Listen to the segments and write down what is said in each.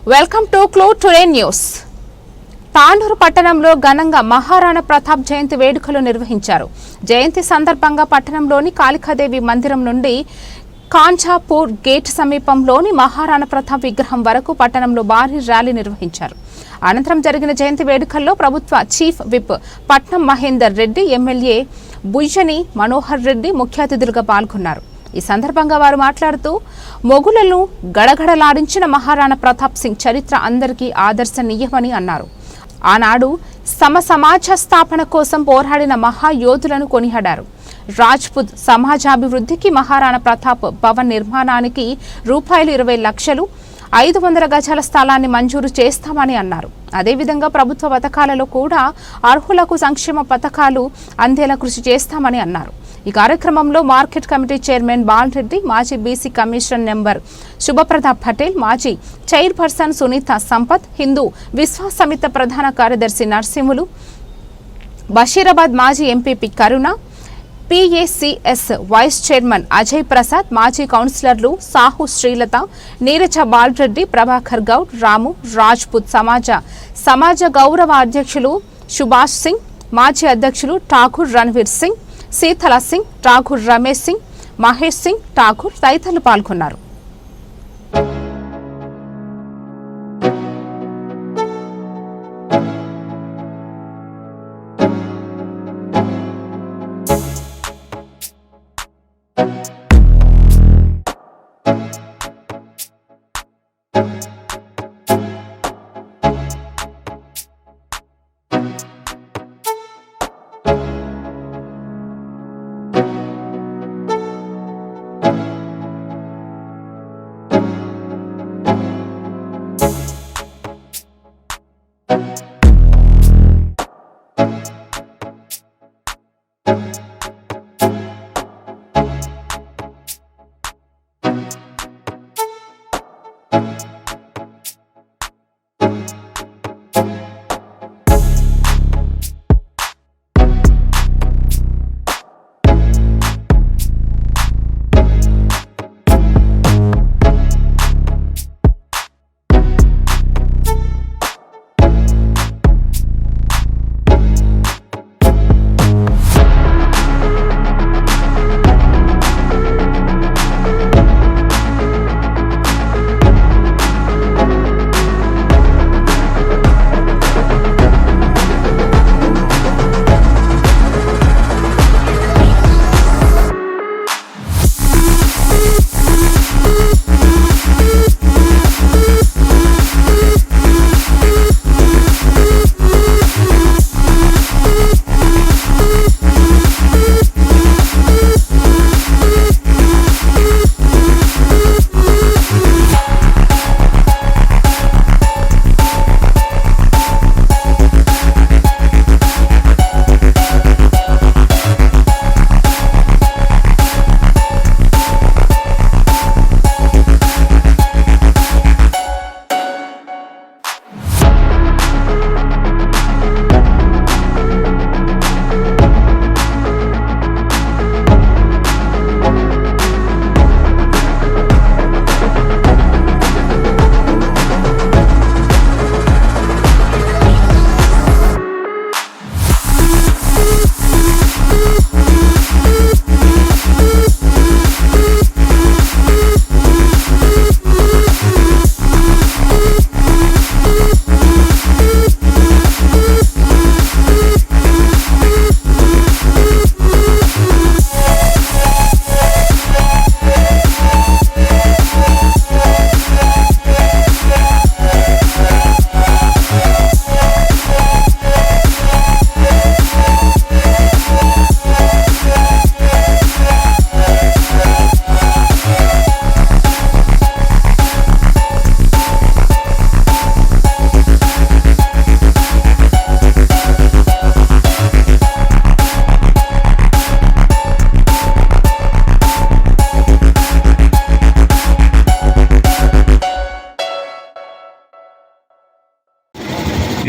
Welcome to clue today news. Tandur పట్టణంలో ఘనంగా మహారాణా ప్రతాప్ జయంతి వేడుకలు నిర్వహించారు. జయంతి సందర్భంగా పట్టణంలోని కాళికాదేవి మందిరం నుండి కాంచాపూర్ గేట్ సమీపంలోని మహారాణా ప్రతాప్ విగ్రహం వరకు పట్టణంలో భారీ ర్యాలీ నిర్వహించారు. అనంతరం జరిగిన జయంతి వేడుకల్లో ప్రభుత్వ చీఫ్ విప్ పట్నం మహేందర్ రెడ్డి, ఎమ్మెల్యే బుయ్యని మనోహర్ రెడ్డి ముఖ్య అతిథులుగా పాల్గొన్నారు. ఈ సందర్భంగా వారు మాట్లాడుతూ మొగులను గడగడలాడించిన మహారాణా ప్రతాప్ సింగ్ చరిత్ర అందరికీ ఆదర్శనీయమని అన్నారు. ఆనాడు సమాజ స్థాపన కోసం పోరాడిన మహాయోధులను కొనియాడారు. రాజ్పుత్ సమాజాభివృద్ధికి మహారాణా ప్రతాప్ భవన్ నిర్మాణానికి రూపాయలు 20 లక్షలు 500 గజాల స్థలాన్ని మంజూరు చేస్తామని అన్నారు. అదేవిధంగా ప్రభుత్వ పథకాలలో కూడా అర్హులకు సంక్షేమ పథకాలు అందేలా కృషి చేస్తామని అన్నారు. ఈ కార్యక్రమంలో మార్కెట్ కమిటీ చైర్మన్ బాలరెడ్డి, మాజీ బీసీ కమిషనర్ నెంబర్ శుభప్రతాప్ పటేల్, మాజీ చైర్పర్సన్ సునీత సంపత్, హిందూ విశ్వాస సమితి ప్రధాన కార్యదర్శి నర్సింహులు, బషీరాబాద్ మాజీ MPP Karuna, PACS vice chairman Ajay Prasad, మాజీ కౌన్సిలర్లు సాహు శ్రీలత, నీరజ బాలరెడ్డి, ప్రభాకర్ గౌడ్, రాము, రాజ్పుత్ సమాజ గౌరవ అధ్యక్షులు సుభాష్ సింగ్, మాజీ అధ్యక్షులు ఠాకూర్ రణ్వీర్ సింగ్, శీతల సింగ్, ఠాకూర్ రమేష్ సింగ్, మహేష్ సింగ్ ఠాకూర్ తదితరులు పాల్గొన్నారు.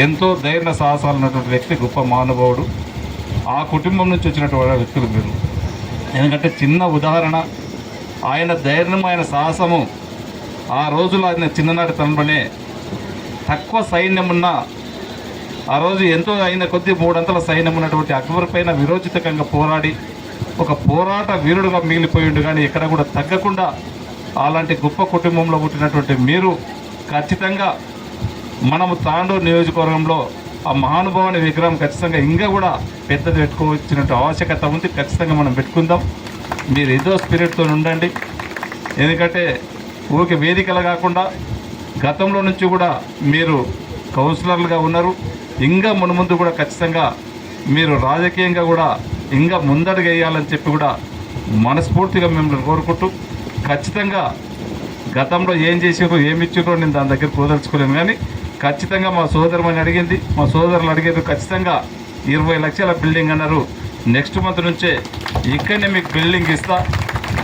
ఎంతో ధైర్య సాహసాలు ఉన్నటువంటి వ్యక్తి, గొప్ప మానవుడు. ఆ కుటుంబం నుంచి వచ్చినటువంటి వ్యక్తులు మీరు. ఎందుకంటే చిన్న ఉదాహరణ, ఆయన ధైర్యం, ఆయన సాహసము ఆ రోజుల్లో ఆయన చిన్ననాటి తనంలోనే తక్కువ సైన్యం ఉన్న ఆ రోజు ఎంతో అయిన కొద్దీ 300 సైన్యం ఉన్నటువంటి అక్బర్ పైన విరోచితకంగా పోరాడి ఒక పోరాట వీరుడుగా మిగిలిపోయిండు. కానీ ఎక్కడ కూడా తగ్గకుండా అలాంటి గొప్ప కుటుంబంలో పుట్టినటువంటి మీరు ఖచ్చితంగా మనము తాండూరు నియోజకవర్గంలో ఆ మహానుభావుని విగ్రహం ఖచ్చితంగా ఇంకా కూడా పెద్దది పెట్టుకోవచ్చినట్టు ఆవశ్యకత ఉంది. ఖచ్చితంగా మనం పెట్టుకుందాం. మీరు ఏదో స్పిరిట్తో ఉండండి. ఎందుకంటే ఊరికే వేదికలు కాకుండా గతంలో నుంచి కూడా మీరు కౌన్సిలర్లుగా ఉన్నారు. ఇంకా మున్ముందు కూడా ఖచ్చితంగా మీరు రాజకీయంగా కూడా ఇంకా ముందడుగు వేయాలని చెప్పి కూడా మనస్ఫూర్తిగా మిమ్మల్ని కోరుకుంటూ ఖచ్చితంగా గతంలో ఏం చేసారో ఏమి ఇచ్చారో నేను దాని దగ్గర కుదర్చుకోలేను. కానీ ఖచ్చితంగా మా సోదరుమని అడిగింది, మా సోదరులు అడిగారు. ఖచ్చితంగా 20 లక్షల బిల్డింగ్ అన్నారు. నెక్స్ట్ మంత్ నుంచే ఇక్కడనే మీకు బిల్డింగ్ ఇస్తా.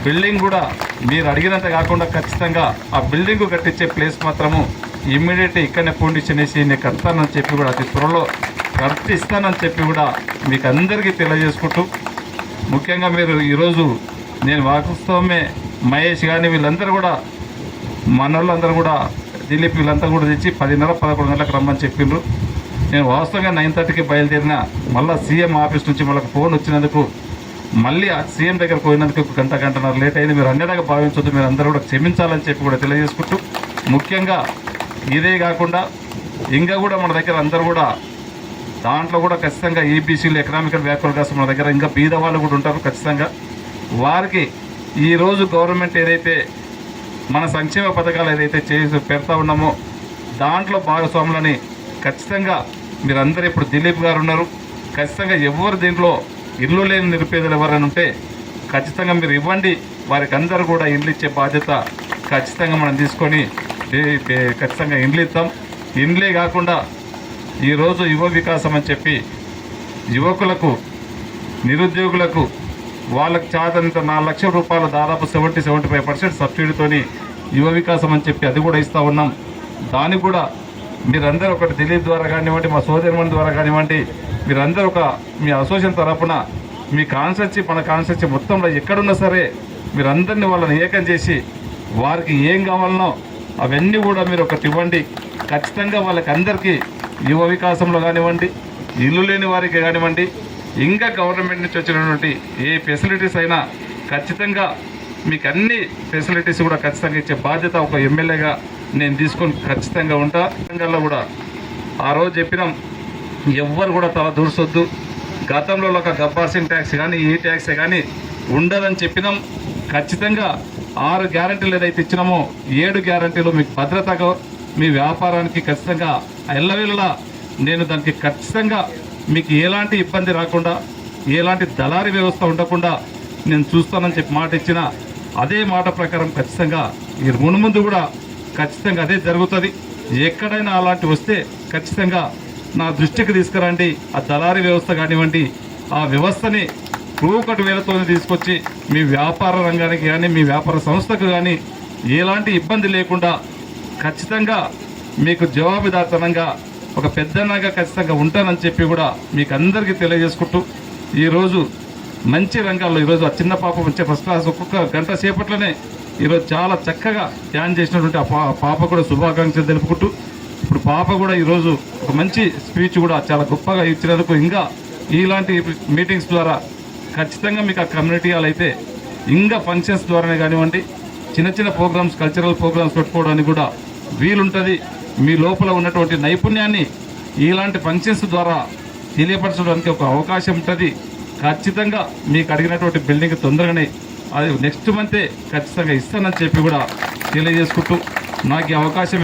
బిల్డింగ్ కూడా మీరు అడిగినంత కాకుండా ఖచ్చితంగా ఆ బిల్డింగ్ కట్టించే ప్లేస్ మాత్రము ఇమ్మీడియట్ ఇక్కడనే ఫౌండేషన్ వేసి నేను కడతానని చెప్పి కూడా అతి త్వరలో కట్టిస్తానని చెప్పి కూడా మీకు అందరికీ తెలియజేసుకుంటూ, ముఖ్యంగా మీరు ఈరోజు నేను వాస్తవమే మహేష్ కానీ వీళ్ళందరూ కూడా మనోళ్ళందరూ కూడా దిలీప్ వీళ్ళంతా కూడా తెచ్చి 10:30, 11 గంటలకు రమ్మని చెప్పిండ్రు. నేను వాస్తవంగా 9:30కి బయలుదేరిన. మళ్ళీ సీఎం ఆఫీస్ నుంచి మనకు ఫోన్ వచ్చినందుకు మళ్ళీ ఆ సీఎం దగ్గర పోయినందుకు గంటన్నర లేట్ అయింది. మీరు అన్నిటిగా భావించొద్దు, మీరు అందరూ కూడా క్షమించాలని చెప్పి కూడా తెలియజేసుకుంటూ, ముఖ్యంగా ఇదే కాకుండా ఇంకా కూడా మన దగ్గర అందరూ కూడా దాంట్లో కూడా ఖచ్చితంగా ఈబీసీలు ఎకనామికల్ బ్యాక్వర్డ్ క్లాస్ మన దగ్గర ఇంకా బీద వాళ్ళు కూడా ఉంటారు. ఖచ్చితంగా వారికి ఈరోజు గవర్నమెంట్ ఏదైతే మన సంక్షేమ పథకాలు ఏదైతే చేసి పెడతా ఉన్నామో దాంట్లో భాగస్వాములని ఖచ్చితంగా మీరందరూ ఇప్పుడు దిలీప్ గారు ఉన్నారు. ఖచ్చితంగా ఎవరు దీంట్లో ఇల్లు లేని నిరుపేదలు ఎవరైనా ఉంటే ఖచ్చితంగా మీరు ఇవ్వండి. వారికి అందరూ కూడా ఇండ్లు ఇచ్చే బాధ్యత ఖచ్చితంగా మనం తీసుకొని ఖచ్చితంగా ఇండ్లు ఇస్తాం. ఇండ్లే కాకుండా ఈరోజు యువ వికాసం అని చెప్పి యువకులకు నిరుద్యోగులకు వాళ్ళకి చాదంత 4 లక్షల రూపాయలు దాదాపు 70-75% సబ్సిడీతోని యువ వికాసం అని చెప్పి అది కూడా ఇస్తూ ఉన్నాం. దానికి కూడా మీరందరూ ఒకటి దిలీప్ ద్వారా కానివ్వండి, మా సోదరిమణి ద్వారా కానివ్వండి, మీరందరూ ఒక మీ అసోసియేషన్ తరఫున మీ కాన్స్టిట్యూన్సీ మన కాన్స్టిట్యూన్సీ మొత్తంలో ఎక్కడున్నా సరే మీరందరినీ వాళ్ళని ఏకం చేసి వారికి ఏం కావాలనో అవన్నీ కూడా మీరు ఒకటి ఇవ్వండి. ఖచ్చితంగా వాళ్ళకి అందరికీ యువ వికాసంలో కానివ్వండి, ఇల్లు లేని వారికి కానివ్వండి, ఇంకా గవర్నమెంట్ నుంచి వచ్చినటువంటి ఏ ఫెసిలిటీస్ అయినా ఖచ్చితంగా మీకు అన్ని ఫెసిలిటీస్ కూడా ఖచ్చితంగా ఇచ్చే బాధ్యత ఒక ఎమ్మెల్యేగా నేను తీసుకొని ఖచ్చితంగా ఉంటా. తెలంగాణలో కూడా ఆ రోజు చెప్పినాం, ఎవ్వరు కూడా తల దూర్చొద్దు. గతంలో ఒక గబ్బర్ సింగ్ ట్యాక్స్ కానీ ఈ ట్యాక్స్ కానీ ఉండదని చెప్పినాం. ఖచ్చితంగా 6 గ్యారంటీలు ఏదైతే ఇచ్చినామో 7 గ్యారంటీలు మీకు భద్రతగా మీ వ్యాపారానికి ఖచ్చితంగా ఎల్లవేళలా నేను దానికి ఖచ్చితంగా మీకు ఎలాంటి ఇబ్బంది రాకుండా ఎలాంటి దళారీ వ్యవస్థ ఉండకుండా నేను చూస్తానని చెప్పి మాట ఇచ్చిన అదే మాట ప్రకారం ఖచ్చితంగా ఈ మున్ముందు కూడా ఖచ్చితంగా అదే జరుగుతుంది. ఎక్కడైనా అలాంటి వస్తే ఖచ్చితంగా నా దృష్టికి తీసుకురండి. ఆ దళారీ వ్యవస్థ కానివ్వండి, ఆ వ్యవస్థని రూకటి వేలతో తీసుకొచ్చి మీ వ్యాపార రంగానికి కానీ మీ వ్యాపార సంస్థకు కానీ ఎలాంటి ఇబ్బంది లేకుండా ఖచ్చితంగా మీకు జవాబుదారితనంగా ఒక పెద్దన్నగా ఖచ్చితంగా ఉంటానని చెప్పి కూడా మీకు అందరికీ తెలియజేసుకుంటూ, ఈరోజు మంచి రంగాల్లో ఈరోజు ఆ చిన్న పాప వచ్చే ఫస్ట్ క్లాస్ ఒక్కొక్క గంట సేపట్లోనే ఈరోజు చాలా చక్కగా ధ్యానం చేసినటువంటి ఆ పాప కూడా శుభాకాంక్షలు తెలుపుకుంటూ, ఇప్పుడు పాప కూడా ఈరోజు ఒక మంచి స్పీచ్ కూడా చాలా గొప్పగా ఇచ్చినందుకు ఇంకా ఇలాంటి మీటింగ్స్ ద్వారా ఖచ్చితంగా మీకు ఆ కమ్యూనిటీ హాల్ అయితే ఇంకా ఫంక్షన్స్ ద్వారానే కానివ్వండి, చిన్న చిన్న ప్రోగ్రామ్స్ కల్చరల్ ప్రోగ్రామ్స్ పెట్టుకోవడానికి కూడా వీలుంటుంది. మీ లోపల ఉన్నటువంటి నైపుణ్యాన్ని ఇలాంటి ఫంక్షన్స్ ద్వారా తెలియపరచడానికి ఒక అవకాశం ఉంటుంది. ఖచ్చితంగా మీకు అడిగినటువంటి బిల్డింగ్ తొందరగానే అది నెక్స్ట్ మంతే ఖచ్చితంగా ఇస్తానని చెప్పి కూడా తెలియజేసుకుంటూ నాకు ఈ అవకాశం